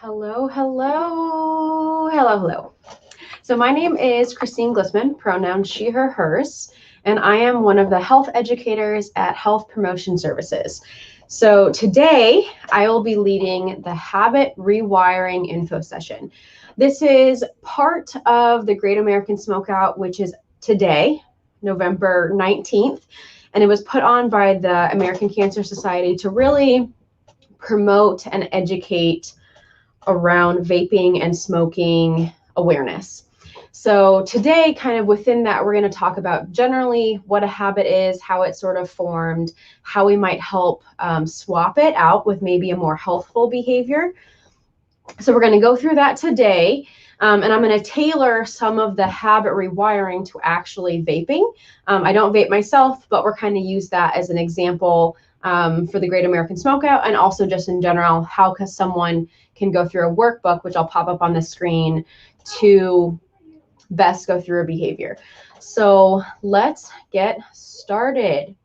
Hello, hello, hello, hello. So my name is Christine Glissman, pronouns she, her, hers, and I am one of the health educators at Health Promotion Services. So today I will be leading the Habit Rewiring info session. This is part of the Great American Smokeout, which is today, November 19th, and it was put on by the American Cancer Society to really promote and educate around vaping and smoking awareness. So today, kind of within that, we're going to talk about generally what a habit is, how it's sort of formed, how we might help swap it out with maybe a more healthful behavior. So we're going to go through that today. And I'm going to tailor some of the habit rewiring to actually vaping. I don't vape myself, but we're kind of use that as an example for the Great American Smokeout, and also just in general, how someone can go through a workbook, which I'll pop up on the screen, to best go through a behavior. So let's get started.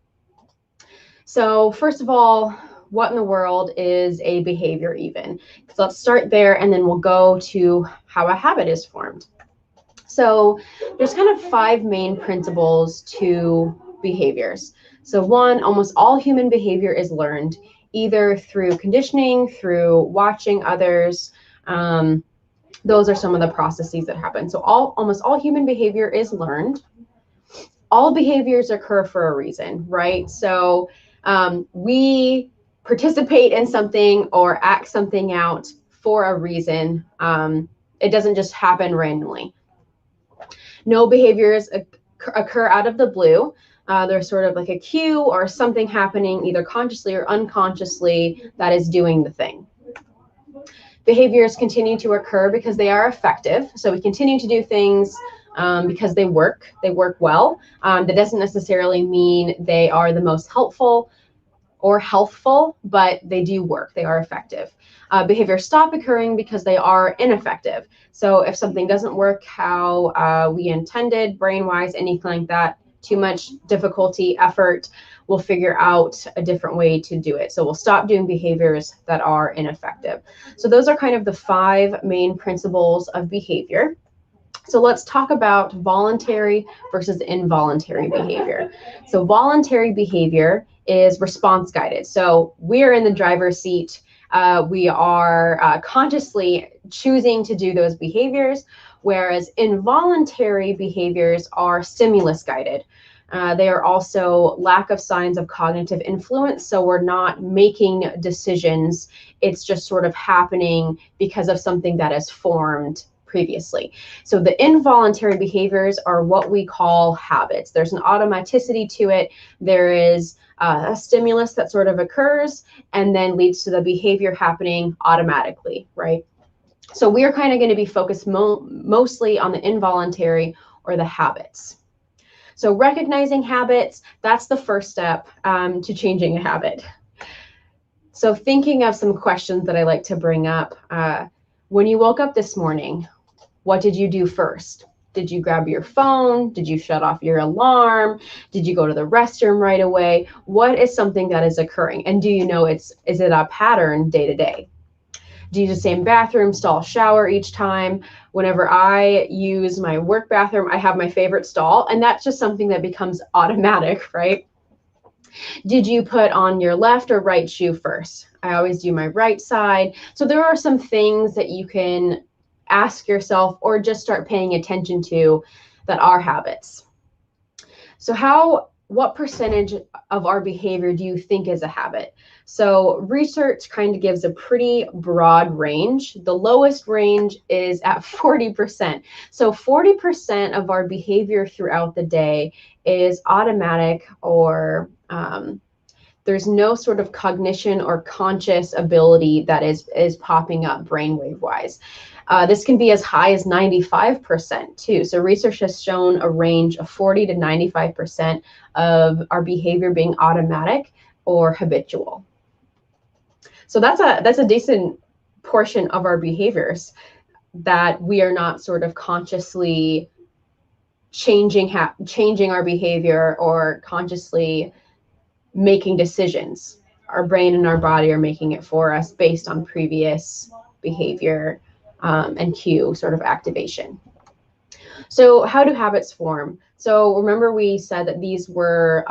So first of all, what in the world is a behavior even? So let's start there, and then we'll go to how a habit is formed. So there's kind of 5 main principles to behaviors. So one, almost all human behavior is learned, either through conditioning, through watching others. Those are some of the processes that happen. So almost all human behavior is learned. All behaviors occur for a reason, right? So we participate in something or act something out for a reason. It doesn't just happen randomly. No behaviors occur out of the blue. There's sort of like a cue or something happening either consciously or unconsciously that is doing the thing. Behaviors continue to occur because they are effective. So we continue to do things because they work well. That doesn't necessarily mean they are the most helpful or healthful, but they do work. They are effective. Behaviors stop occurring because they are ineffective. So if something doesn't work how we intended, brain-wise, anything like that, too much difficulty, effort, we'll figure out a different way to do it. So we'll stop doing behaviors that are ineffective. So those are kind of the 5 main principles of behavior. So let's talk about voluntary versus involuntary behavior. So voluntary behavior is response guided. So we're in the driver's seat. We are consciously choosing to do those behaviors, whereas involuntary behaviors are stimulus guided. They are also lack of signs of cognitive influence. So we're not making decisions. It's just sort of happening because of something that is formed previously. So the involuntary behaviors are what we call habits. There's an automaticity to it. There is a stimulus that sort of occurs and then leads to the behavior happening automatically, right? So we are kind of going to be focused mostly on the involuntary or the habits. So recognizing habits, that's the first step to changing a habit. So thinking of some questions that I like to bring up. When you woke up this morning, what did you do first? Did you grab your phone? Did you shut off your alarm? Did you go to the restroom right away? What is something that is occurring? And do you know is it a pattern day to day? Do you use the same bathroom, stall, shower each time? Whenever I use my work bathroom, I have my favorite stall, and that's just something that becomes automatic, right? Did you put on your left or right shoe first? I always do my right side. So there are some things that you can ask yourself or just start paying attention to that are habits. So what percentage of our behavior do you think is a habit? So research kind of gives a pretty broad range. The lowest range is at 40%. So 40% of our behavior throughout the day is automatic, or there's no sort of cognition or conscious ability that is popping up brainwave wise. This can be as high as 95% too. So research has shown a range of 40 to 95% of our behavior being automatic or habitual. So that's a decent portion of our behaviors that we are not sort of consciously changing our behavior or consciously making decisions. Our brain and our body are making it for us based on previous behavior and cue sort of activation. So how do habits form? So remember we said that these were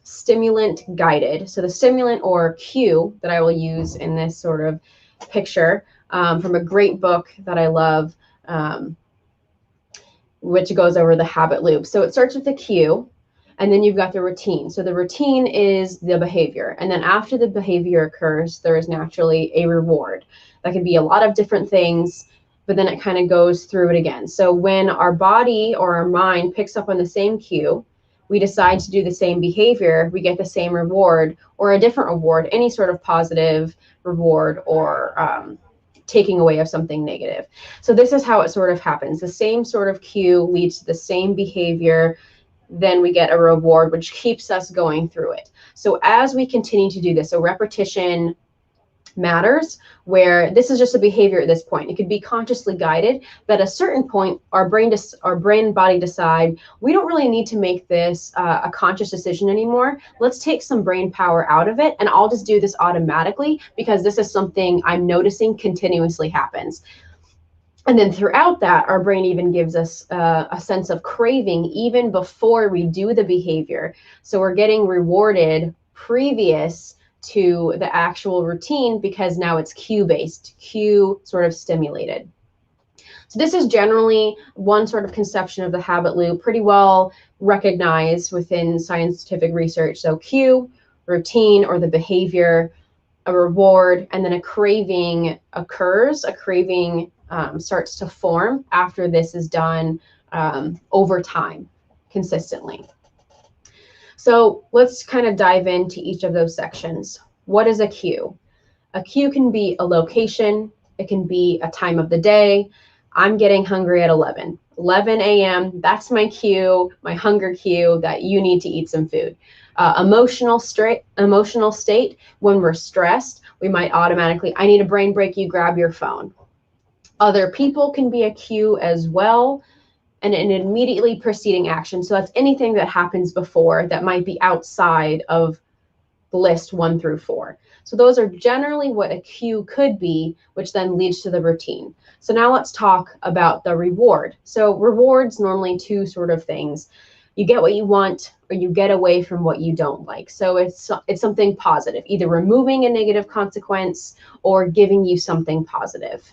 stimulant guided. So the stimulant or cue that I will use in this sort of picture from a great book that I love, which goes over the habit loop. So it starts with the cue, and then you've got the routine. So the routine is the behavior. And then after the behavior occurs, there is naturally a reward. That can be a lot of different things, but then it kind of goes through it again. So when our body or our mind picks up on the same cue, we decide to do the same behavior, we get the same reward or a different reward, any sort of positive reward or taking away of something negative. So this is how it sort of happens. The same sort of cue leads to the same behavior, then we get a reward, which keeps us going through it. So as we continue to do this, so repetition matters, where this is just a behavior at this point. It could be consciously guided, but at a certain point, our brain and body decide, we don't really need to make this a conscious decision anymore. Let's take some brain power out of it, and I'll just do this automatically because this is something I'm noticing continuously happens. And then throughout that, our brain even gives us a sense of craving even before we do the behavior. So we're getting rewarded previous to the actual routine because now it's cue-based, cue sort of stimulated. So this is generally one sort of conception of the habit loop, pretty well recognized within scientific research. So cue, routine, or the behavior, a reward, and then a craving occurs. A craving starts to form after this is done over time, consistently. So let's kind of dive into each of those sections. What is a cue? A cue can be a location. It can be a time of the day. I'm getting hungry at 11 a.m. That's my cue, my hunger cue that you need to eat some food. Emotional state, when we're stressed, we might automatically, I need a brain break, you grab your phone. Other people can be a cue as well, and an immediately preceding action. So that's anything that happens before that might be outside of the list 1 through 4. So those are generally what a cue could be, which then leads to the routine. So now let's talk about the reward. So rewards, normally 2 sort of things. You get what you want or you get away from what you don't like. So it's something positive, either removing a negative consequence or giving you something positive.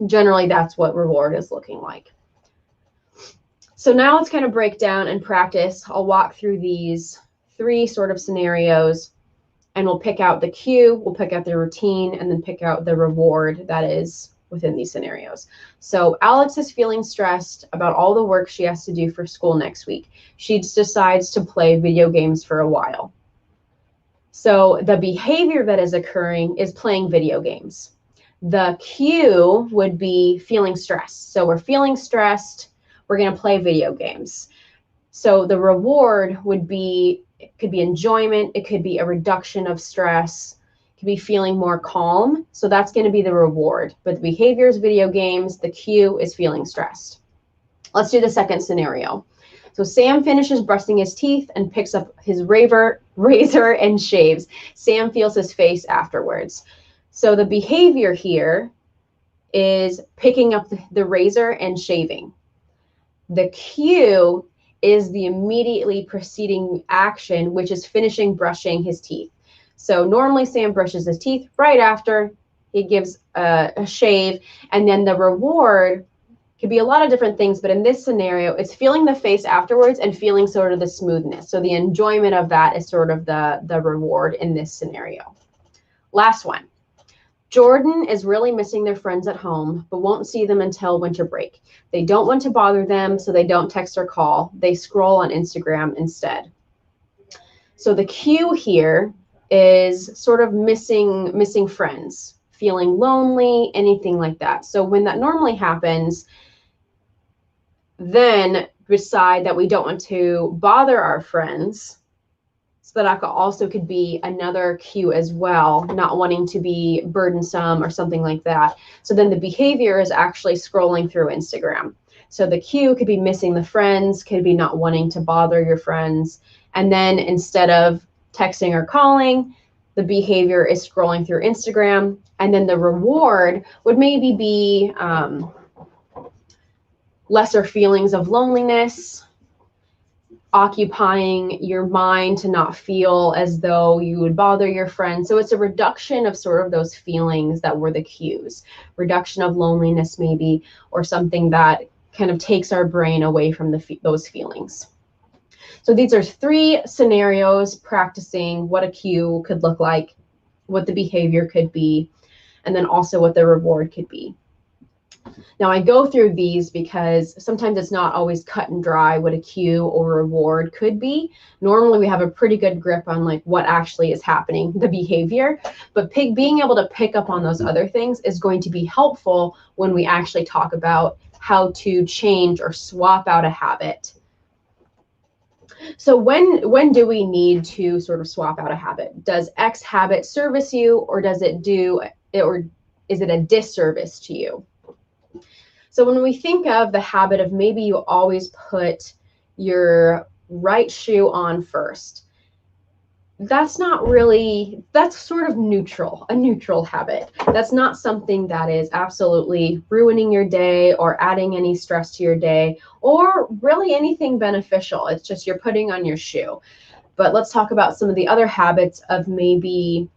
Generally, that's what reward is looking like. So now let's kind of break down and practice. I'll walk through these 3 sort of scenarios, and we'll pick out the cue, we'll pick out the routine, and then pick out the reward that is within these scenarios. So Alex is feeling stressed about all the work she has to do for school next week. She decides to play video games for a while. So the behavior that is occurring is playing video games. The cue would be feeling stressed. So we're feeling stressed, we're going to play video games. So the reward would be, it could be enjoyment, it could be a reduction of stress, it could be feeling more calm. So that's going to be the reward. But the behavior is video games, the cue is feeling stressed. Let's do the second scenario. So Sam finishes brushing his teeth and picks up his razor and shaves. Sam feels his face afterwards. So the behavior here is picking up the razor and shaving. The cue is the immediately preceding action, which is finishing brushing his teeth. So normally Sam brushes his teeth right after he gives a shave, and then the reward could be a lot of different things, but in this scenario, it's feeling the face afterwards and feeling sort of the smoothness. So the enjoyment of that is sort of the reward in this scenario. Last one. Jordan is really missing their friends at home, but won't see them until winter break. They don't want to bother them, so they don't text or call. They scroll on Instagram instead. So the cue here is sort of missing friends, feeling lonely, anything like that. So when that normally happens, then decide that we don't want to bother our friends. So that also could be another cue as well, not wanting to be burdensome or something like that. So then the behavior is actually scrolling through Instagram. So the cue could be missing the friends, could be not wanting to bother your friends. And then instead of texting or calling, the behavior is scrolling through Instagram, and then the reward would maybe be lesser feelings of loneliness, occupying your mind to not feel as though you would bother your friends. So it's a reduction of sort of those feelings that were the cues, reduction of loneliness maybe, or something that kind of takes our brain away from those feelings. So these are 3 scenarios practicing what a cue could look like, what the behavior could be, and then also what the reward could be. Now I go through these because sometimes it's not always cut and dry what a cue or reward could be. Normally we have a pretty good grip on like what actually is happening, the behavior, but being able to pick up on those other things is going to be helpful when we actually talk about how to change or swap out a habit. So when do we need to sort of swap out a habit? Does X habit service you, or does it do, or is it a disservice to you? So when we think of the habit of maybe you always put your right shoe on first, that's not really, that's sort of neutral, a neutral habit. That's not something that is absolutely ruining your day or adding any stress to your day or really anything beneficial. It's just you're putting on your shoe. But let's talk about some of the other habits of maybe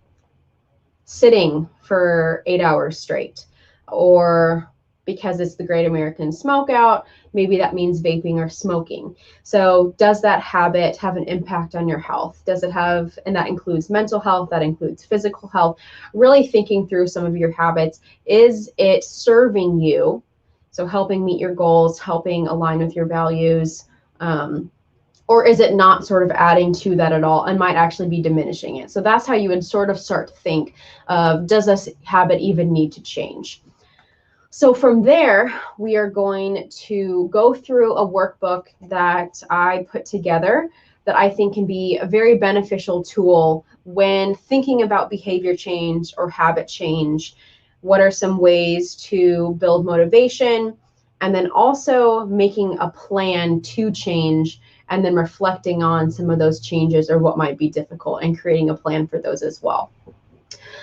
sitting for 8 hours straight, or because it's the Great American Smokeout, maybe that means vaping or smoking. So does that habit have an impact on your health? Does it have, and that includes mental health, that includes physical health, really thinking through some of your habits. Is it serving you? So helping meet your goals, helping align with your values, or is it not sort of adding to that at all and might actually be diminishing it? So that's how you would sort of start to think of, does this habit even need to change? So from there, we are going to go through a workbook that I put together that I think can be a very beneficial tool when thinking about behavior change or habit change. What are some ways to build motivation, and then also making a plan to change, and then reflecting on some of those changes or what might be difficult and creating a plan for those as well.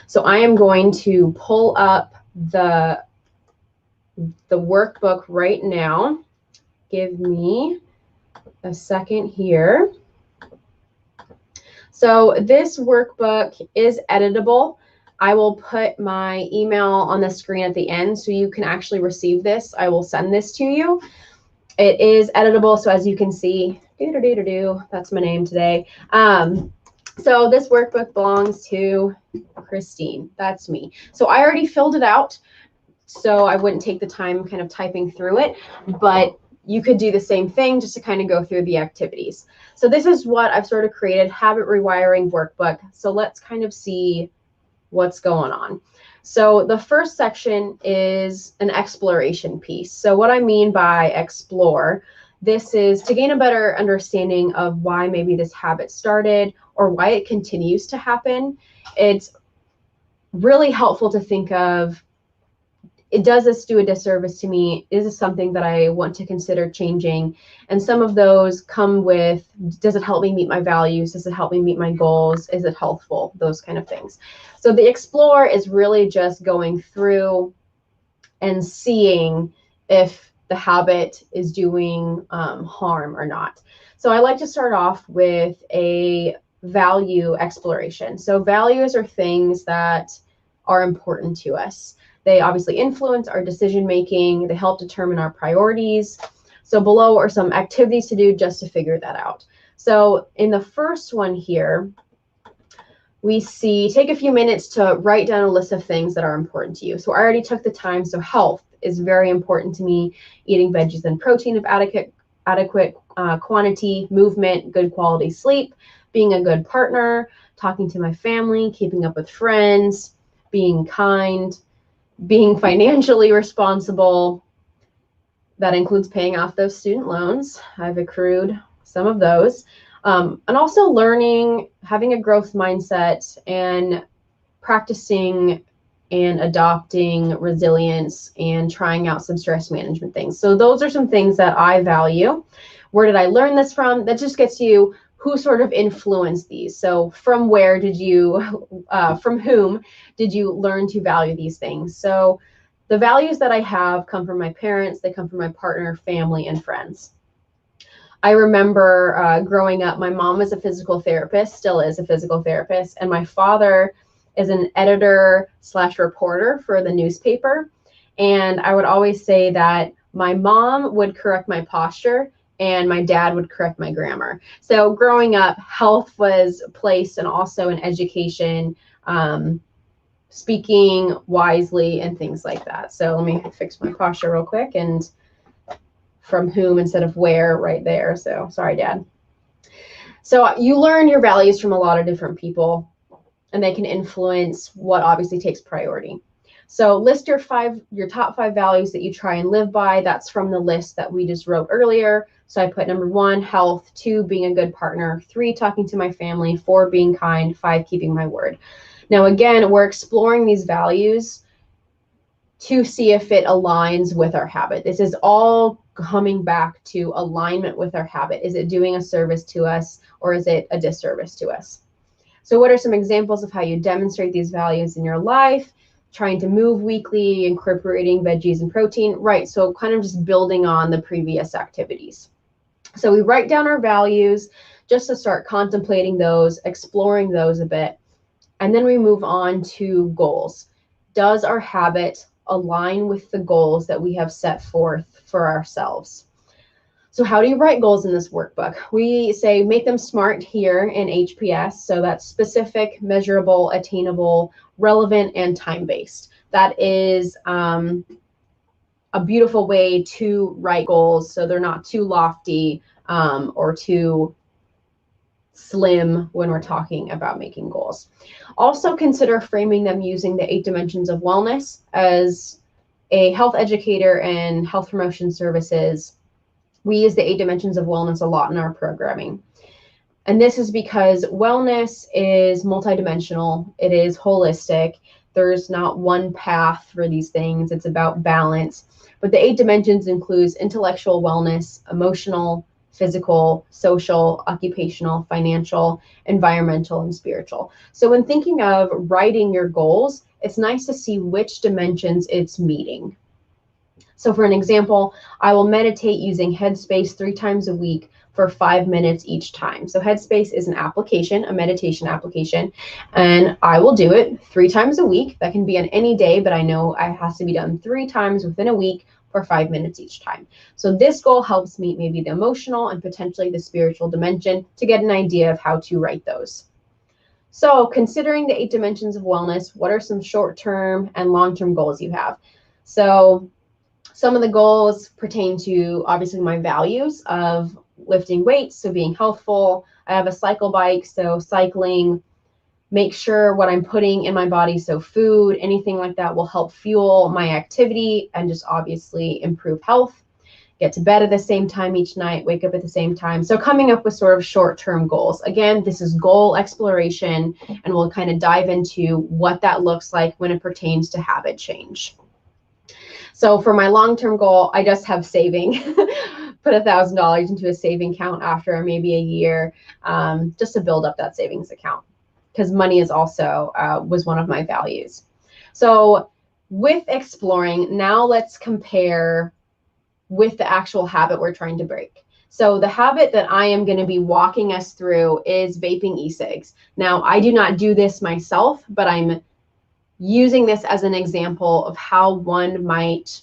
So I am going to pull up the workbook right now. Give me a second here. So this workbook is editable. I will put my email on the screen at the end so you can actually receive this. I will send this to you. It is editable, so as you can see, that's my name today. So this workbook belongs to Christine. That's me. So I already filled it out, so I wouldn't take the time kind of typing through it, but you could do the same thing just to kind of go through the activities. So this is what I've sort of created, habit rewiring workbook. So let's kind of see what's going on. So the first section is an exploration piece. So what I mean by explore, this is to gain a better understanding of why maybe this habit started or why it continues to happen. It's really helpful to think of, does this do a disservice to me? Is this something that I want to consider changing? And some of those come with, does it help me meet my values? Does it help me meet my goals? Is it healthful? Those kind of things. So the explore is really just going through and seeing if the habit is doing harm or not. So I like to start off with a value exploration. So values are things that are important to us. They obviously influence our decision making. They help determine our priorities. So below are some activities to do just to figure that out. So in the first one here, we see, take a few minutes to write down a list of things that are important to you. So I already took the time. So health is very important to me. Eating veggies and protein of adequate quantity, movement, good quality sleep, being a good partner, talking to my family, keeping up with friends, being kind, being financially responsible. That includes paying off those student loans. I've accrued some of those. And also learning, having a growth mindset, and practicing and adopting resilience and trying out some stress management things. So those are some things that I value. Where did I learn this from? That just gets you, who sort of influenced these. So from where did you, from whom did you learn to value these things? So the values that I have come from my parents, they come from my partner, family, and friends. I remember growing up, my mom was a physical therapist, still is a physical therapist, and my father is an editor / reporter for the newspaper. And I would always say that my mom would correct my posture and my dad would correct my grammar. So growing up, health was placed and also in education, speaking wisely and things like that. So let me fix my posture real quick, and from whom instead of where right there. So sorry, Dad. So you learn your values from a lot of different people, and they can influence what obviously takes priority. So list your top 5 values that you try and live by. That's from the list that we just wrote earlier. So I put number 1, health, 2, being a good partner, 3, talking to my family, 4, being kind, 5, keeping my word. Now, again, we're exploring these values to see if it aligns with our habit. This is all coming back to alignment with our habit. Is it doing a service to us, or is it a disservice to us? So what are some examples of how you demonstrate these values in your life? Trying to move weekly, incorporating veggies and protein, right? So kind of just building on the previous activities. So we write down our values just to start contemplating those, exploring those a bit. And then we move on to goals. Does our habit align with the goals that we have set forth for ourselves? So how do you write goals in this workbook? We say make them SMART here in HPS. So that's specific, measurable, attainable, relevant, and time-based. That is a beautiful way to write goals so they're not too lofty or too slim when we're talking about making goals. Also consider framing them using the 8 dimensions of wellness. As a health educator and health promotion services, we use the 8 dimensions of wellness a lot in our programming. And this is because wellness is multidimensional. It is holistic. There's not one path for these things. It's about balance. But the 8 dimensions includes intellectual wellness, emotional, physical, social, occupational, financial, environmental, and spiritual. So when thinking of writing your goals, it's nice to see which dimensions it's meeting. So for an example, I will meditate using Headspace 3 times a week for 5 minutes each time. So Headspace is an application, a meditation application, and I will do it 3 times a week. That can be on any day, but I know it has to be done 3 times within a week for 5 minutes each time. So this goal helps meet maybe the emotional and potentially the spiritual dimension to get an idea of how to write those. So considering the 8 dimensions of wellness, what are some short-term and long-term goals you have? So some of the goals pertain to obviously my values of lifting weights, so being healthful. I have a cycle bike, so cycling, make sure what I'm putting in my body, so food, anything like that will help fuel my activity and just obviously improve health. Get to bed at the same time each night, wake up at the same time. So coming up with sort of short-term goals. Again, this is goal exploration, and we'll kind of dive into what that looks like when it pertains to habit change. So for my long-term goal, I just have saving, put $1,000 into a saving account after maybe a year, just to build up that savings account, because money is also was one of my values. So with exploring, now let's compare with the actual habit we're trying to break. So the habit that I am going to be walking us through is vaping e-cigs. Now, I do not do this myself, but I'm using this as an example of how one might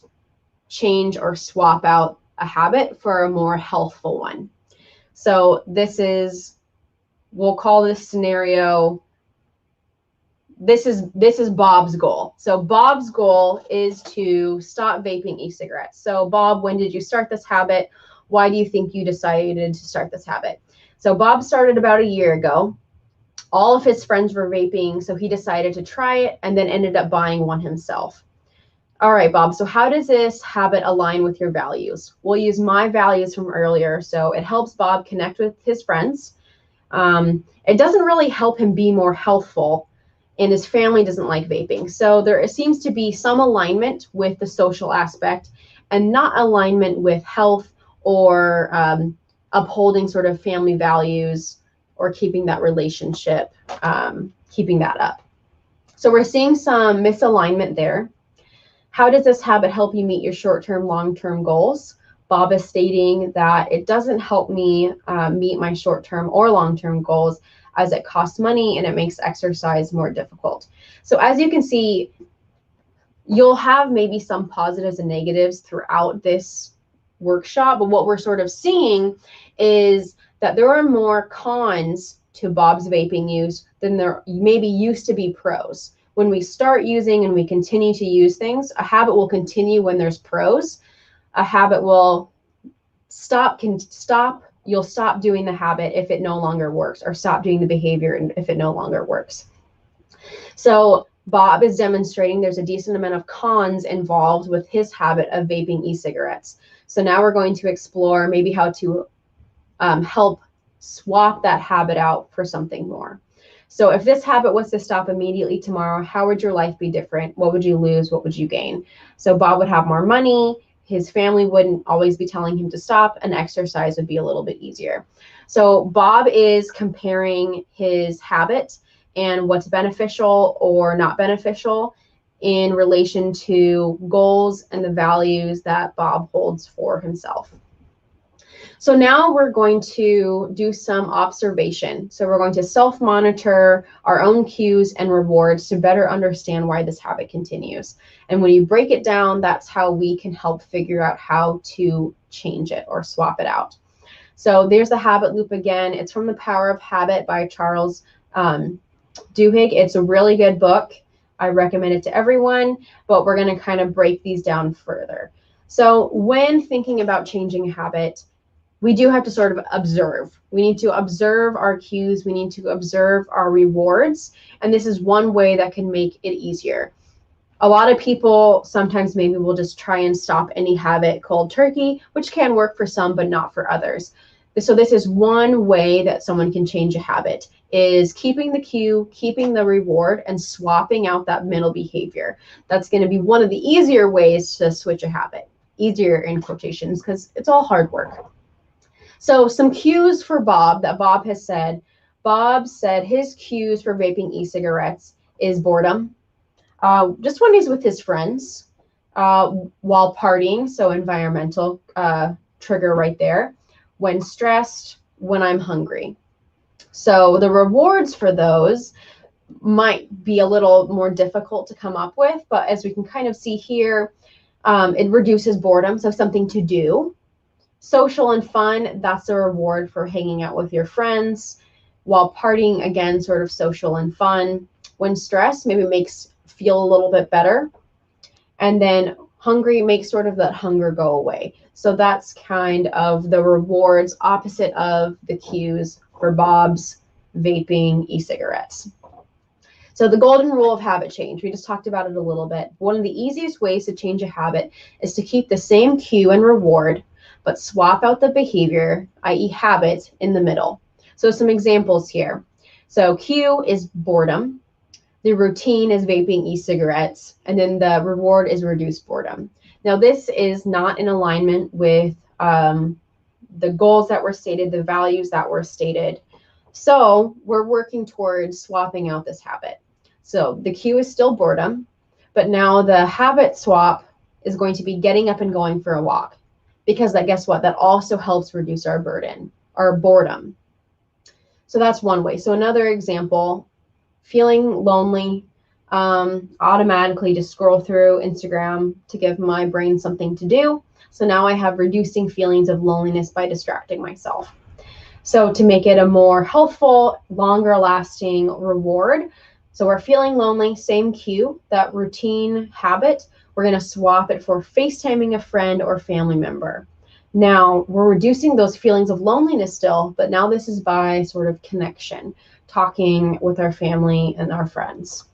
change or swap out a habit for a more healthful one. So this is, we'll call this scenario, this is Bob's goal. So Bob's goal is to stop vaping e-cigarettes. So Bob, when did you start this habit? Why do you think you decided to start this habit? So Bob started about a year ago. All of his friends were vaping, so he decided to try it and then ended up buying one himself. All right, Bob, so how does this habit align with your values? We'll use my values from earlier. So it helps Bob connect with his friends. It doesn't really help him be more healthful, and his family doesn't like vaping. So there seems to be some alignment with the social aspect and not alignment with health or upholding sort of family values or keeping that relationship, keeping that up. So we're seeing some misalignment there. How does this habit help you meet your short-term, long-term goals? Bob is stating that it doesn't help me meet my short-term or long-term goals, as it costs money and it makes exercise more difficult. So as you can see, you'll have maybe some positives and negatives throughout this workshop, but what we're sort of seeing is that there are more cons to Bob's vaping use than there maybe used to be pros. When we start using and we continue to use things, a habit will continue when there's pros. A habit will you'll stop doing the habit if it no longer works, or stop doing the behavior if it no longer works. So Bob is demonstrating there's a decent amount of cons involved with his habit of vaping e-cigarettes. So now we're going to explore maybe how to help swap that habit out for something more. So if this habit was to stop immediately tomorrow, how would your life be different? What would you lose? What would you gain? So Bob would have more money. His family wouldn't always be telling him to stop, and exercise would be a little bit easier. So Bob is comparing his habit and what's beneficial or not beneficial in relation to goals and the values that Bob holds for himself. So now we're going to do some observation. So we're going to self-monitor our own cues and rewards to better understand why this habit continues. And when you break it down, that's how we can help figure out how to change it or swap it out. So there's the habit loop again. It's from The Power of Habit by Charles Duhigg. It's a really good book. I recommend it to everyone, but we're going to kind of break these down further. So when thinking about changing a habit, we do have to sort of observe. We need to observe our cues. We need to observe our rewards. And this is one way that can make it easier. A lot of people sometimes maybe will just try and stop any habit cold turkey, which can work for some, but not for others. So this is one way that someone can change a habit, is keeping the cue, keeping the reward, and swapping out that middle behavior. That's going to be one of the easier ways to switch a habit. Easier in quotations, because it's all hard work. So some cues for Bob that Bob has said. Bob said his cues for vaping e-cigarettes is boredom. Just when he's with his friends, while partying, so environmental trigger right there. When stressed, when I'm hungry. So the rewards for those might be a little more difficult to come up with, but as we can kind of see here, it reduces boredom, so something to do. Social and fun, that's a reward for hanging out with your friends. While partying, again, sort of social and fun. When stressed, maybe makes feel a little bit better. And then hungry makes sort of that hunger go away. So that's kind of the rewards opposite of the cues for Bob's vaping e-cigarettes. So the golden rule of habit change, we just talked about it a little bit. One of the easiest ways to change a habit is to keep the same cue and reward, but swap out the behavior, i.e. habit, in the middle. So some examples here. So cue is boredom. The routine is vaping e-cigarettes. And then the reward is reduced boredom. Now this is not in alignment with the goals that were stated, the values that were stated. So we're working towards swapping out this habit. So the cue is still boredom, but now the habit swap is going to be getting up and going for a walk. Because that, guess what? That also helps reduce our burden, our boredom. So that's one way. So another example, feeling lonely, automatically just scroll through Instagram to give my brain something to do. So now I have reducing feelings of loneliness by distracting myself. So to make it a more healthful, longer lasting reward. So we're feeling lonely, same cue, that routine habit. We're going to swap it for FaceTiming a friend or family member. Now, we're reducing those feelings of loneliness still, but now this is by sort of connection, talking with our family and our friends.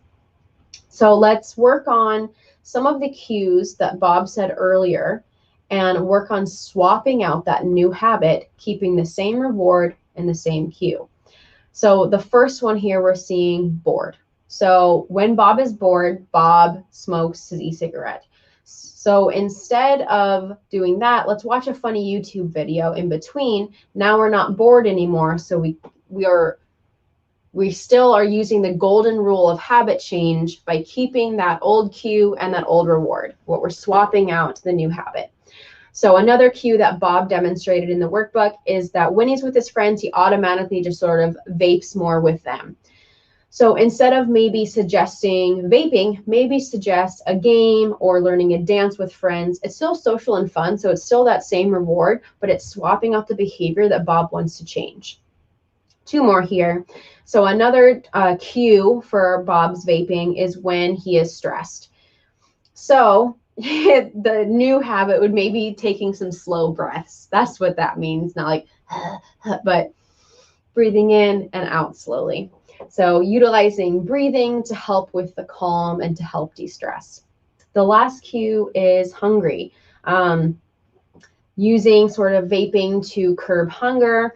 So let's work on some of the cues that Bob said earlier and work on swapping out that new habit, keeping the same reward and the same cue. So the first one here, we're seeing bored. So when Bob is bored, Bob smokes his e-cigarette. So instead of doing that, let's watch a funny YouTube video in between. Now we're not bored anymore, so we we still are using the golden rule of habit change by keeping that old cue and that old reward. What we're swapping out the new habit. So another cue that Bob demonstrated in the workbook is that when he's with his friends, he automatically just sort of vapes more with them. So instead of maybe suggesting vaping, maybe suggest a game or learning a dance with friends. It's still social and fun, so it's still that same reward, but it's swapping out the behavior that Bob wants to change. Two more here. So another cue for Bob's vaping is when he is stressed. So the new habit would maybe taking some slow breaths. That's what that means. Not like, but breathing in and out slowly. So utilizing breathing to help with the calm and to help de-stress. The last cue is hungry. Using sort of vaping to curb hunger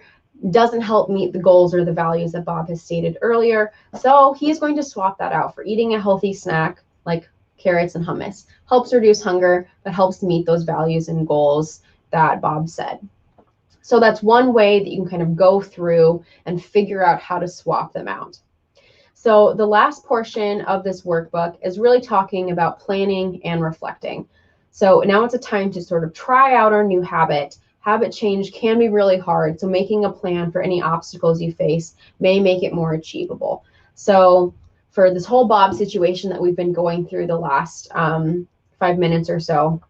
doesn't help meet the goals or the values that Bob has stated earlier. So he's going to swap that out for eating a healthy snack like carrots and hummus. Helps reduce hunger, but helps meet those values and goals that Bob said. So that's one way that you can kind of go through and figure out how to swap them out. So the last portion of this workbook is really talking about planning and reflecting. So now it's a time to sort of try out our new habit. Habit change can be really hard, so making a plan for any obstacles you face may make it more achievable. So for this whole Bob situation that we've been going through the last 5 minutes or so,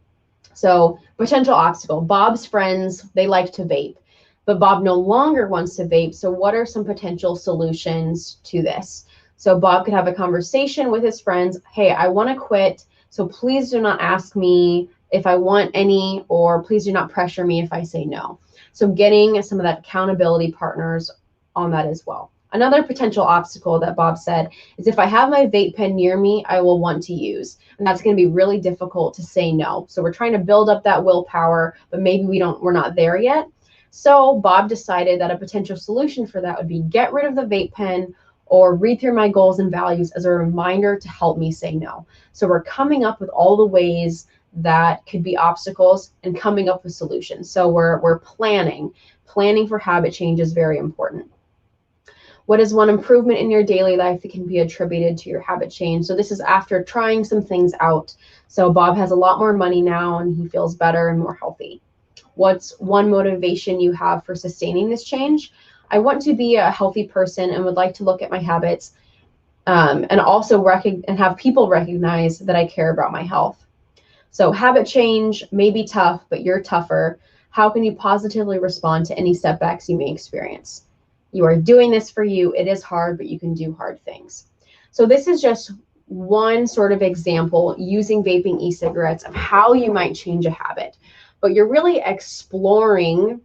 so potential obstacle, Bob's friends, they like to vape, but Bob no longer wants to vape. So what are some potential solutions to this? So Bob could have a conversation with his friends. Hey, I want to quit. So please do not ask me if I want any, or please do not pressure me if I say no. So getting some of that accountability partners on that as well. Another potential obstacle that Bob said is if I have my vape pen near me, I will want to use. And that's going to be really difficult to say no. So we're trying to build up that willpower, but maybe we're not there yet. So Bob decided that a potential solution for that would be get rid of the vape pen or read through my goals and values as a reminder to help me say no. So we're coming up with all the ways that could be obstacles and coming up with solutions. So we're planning. Planning for habit change is very important. What is one improvement in your daily life that can be attributed to your habit change? So this is after trying some things out. So Bob has a lot more money now and he feels better and more healthy. What's one motivation you have for sustaining this change? I want to be a healthy person and would like to look at my habits and also and have people recognize that I care about my health. So habit change may be tough, but you're tougher. How can you positively respond to any setbacks you may experience? You are doing this for you. It is hard, but you can do hard things. So this is just one sort of example using vaping e-cigarettes of how you might change a habit. But you're really exploring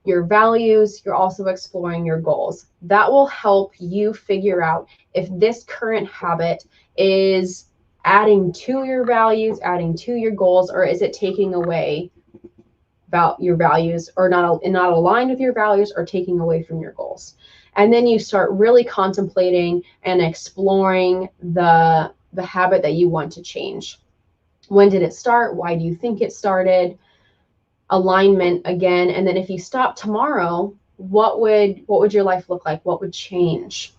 your values. You're also exploring your goals. That will help you figure out if this current habit is adding to your values, adding to your goals, or is it taking away about your values or not aligned with your values or taking away from your goals. And then you start really contemplating and exploring the habit that you want to change. When did it start? Why do you think it started? Alignment again. And then if you stop tomorrow, what would your life look like? What would change?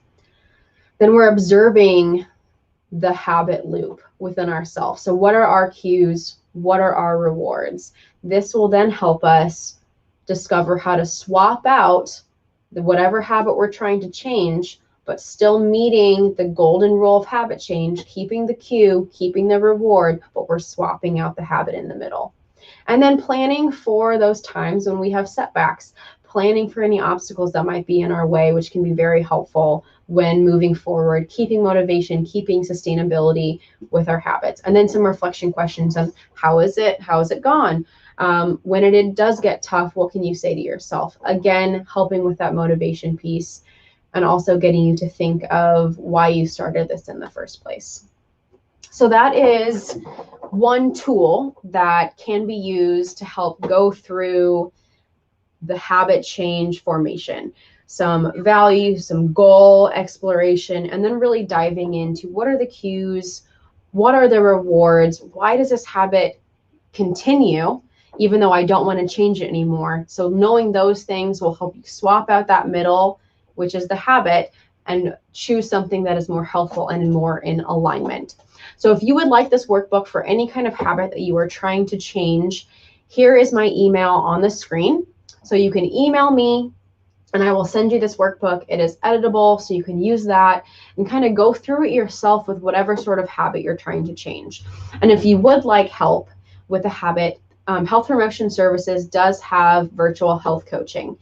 Then we're observing the habit loop within ourselves. So what are our cues? What are our rewards? This will then help us discover how to swap out whatever habit we're trying to change, but still meeting the golden rule of habit change, keeping the cue, keeping the reward, but we're swapping out the habit in the middle. And then planning for those times when we have setbacks, planning for any obstacles that might be in our way, which can be very helpful when moving forward, keeping motivation, keeping sustainability with our habits. And then some reflection questions on how is it gone? When it does get tough, what can you say to yourself? Again, helping with that motivation piece and also getting you to think of why you started this in the first place. So that is one tool that can be used to help go through the habit change formation. Some value, some goal exploration, and then really diving into what are the cues, what are the rewards, why does this habit continue even though I don't want to change it anymore. So knowing those things will help you swap out that middle which is the habit, and choose something that is more helpful and more in alignment. So if you would like this workbook for any kind of habit that you are trying to change, here is my email on the screen. So you can email me and I will send you this workbook. It is editable, so you can use that and kind of go through it yourself with whatever sort of habit you're trying to change. And if you would like help with a habit, Health Promotion Services does have virtual health coaching.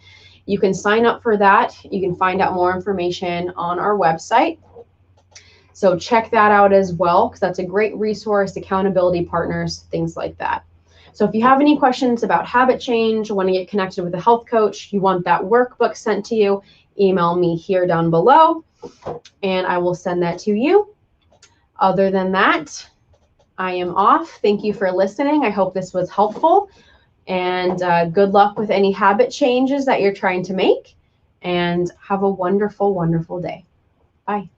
You can sign up for that. You can find out more information on our website. So check that out as well, because that's a great resource, accountability partners, things like that. So if you have any questions about habit change, want to get connected with a health coach, you want that workbook sent to you, email me here down below, and I will send that to you. Other than that, I am off. Thank you for listening. I hope this was helpful. And good luck with any habit changes that you're trying to make. And have a wonderful, wonderful day. Bye.